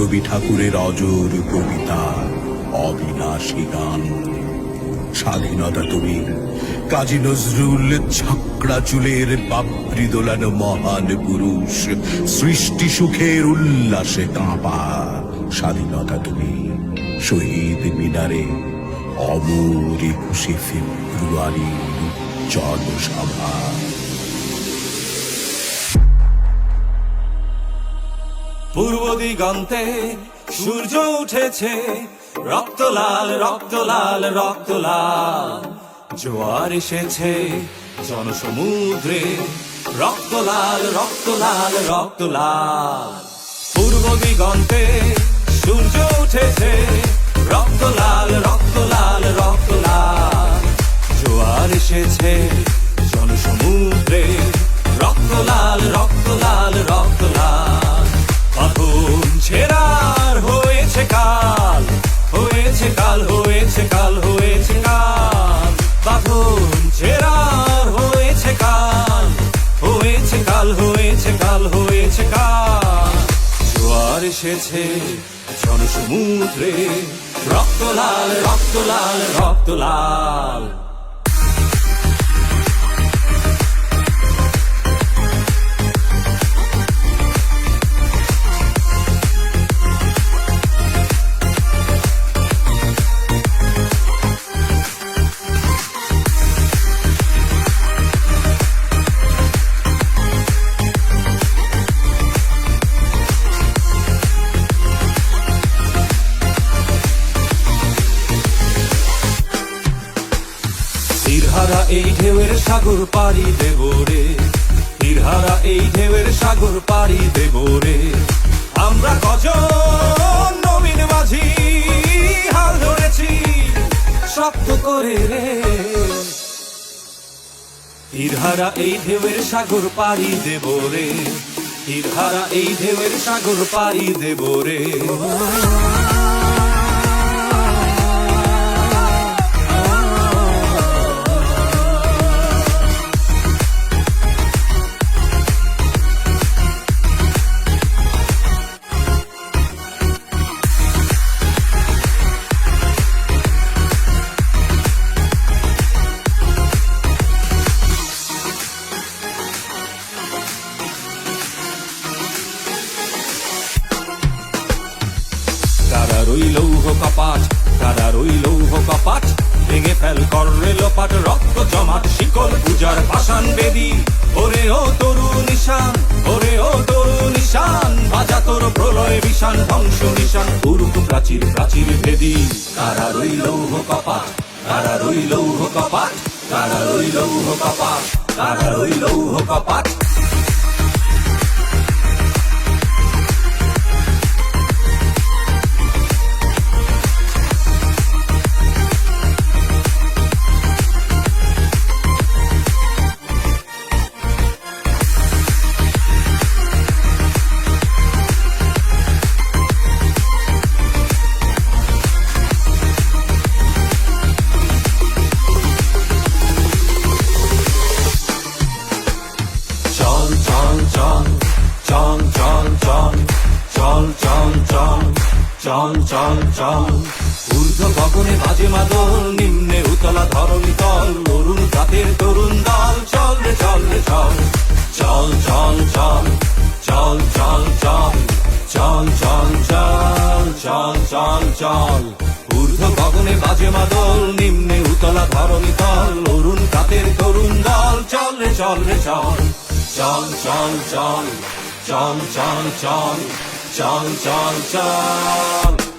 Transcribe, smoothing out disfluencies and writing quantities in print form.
রবি ঠাকুরের অজর কবিতা অবিনাশী গান। স্বাধীনতা তুমির কাজী নজরুল ছাকড়া চুলের বাবরি দোলানো মহান পুরুষ, সৃষ্টি সুখের উল্লাসে কাঁপা। স্বাধীনতা তুমি শহীদ মিনারে অমর ২১শে ফেব্রুয়ারি জনসভা। পূর্ব দিগন্তে সূর্য উঠেছে, রক্ত লাল রক্ত লাল রক্ত লাল। জোয়ার এসেছে জনসমুদ্রে, রক্ত লাল রক্ত লাল রক্ত লাল। পূর্ব দিগন্তে সূর্য উঠেছে, রক্ত লাল রক্ত লাল রক্ত লাল। জোয়ার এসেছে জনসমুদ্রে, রক্ত লাল রক্ত লাল রক্ত লাল। বাঁধন ছেঁড়ার হয়েছে কাল, হয়েছে কাল হয়েছে কাল হয়েছে কাল। বাঁধন ছেঁড়ার হয়েছে কাল, হয়েছে কাল হয়েছে কাল হয়েছে কাল। জোয়ার এসেছে জনসমুদ্রে, রক্ত লাল রক্ত লাল রক্ত লাল। তীরহারা এই ঢেউয়ের সাগর পাড়ি দেব রে, তীরহারা এই ঢেউয়ের সাগর পাড়ি দেব রে। আমরা কজন নবীন মাঝি হাল ধরেছি শক্ত করে রে। তীরহারা এই ঢেউয়ের সাগর পাড়ি দেব রে, তীরহারা এই ঢেউয়ের সাগর পাড়ি দেব রে। কারার ওই লৌহ কপাট, কারার ওই লৌহ কপাট, ভেঙে ফেল কররে লোপাট। রক্ত জমাট শিকল পূজার পাষাণ বেদী, ওরে ও তরু নিশান, ওরে ও তরু নিশান। বাজা তোর প্রলয় বিশান, ধ্বংস নিশান উরুক প্রাচীর প্রাচীর ভেদী। কারার ওই লৌহ কপাট, কারার ওই লৌহ কপাট, কারার ওই লৌহ কপাট, কারার ওই লৌহ কপাট। চল চল চল। ঊর্ধ্ব গগনে বাজে মাদল, নিম্নে উতলা ধরণী তল। অরুণ রাতের তরুণ দল, চল রে চল রে চল। চল চল চল চল চল চল চল চল চল চল চল চল। ঊর্ধ্ব গগনে বাজে মাদল, নিম্নে উতলা ধরণী তল। অরুণ রাতের তরুণ দল, চল রে চল রে চল। চল চল চল চল চল চল চল চল চল।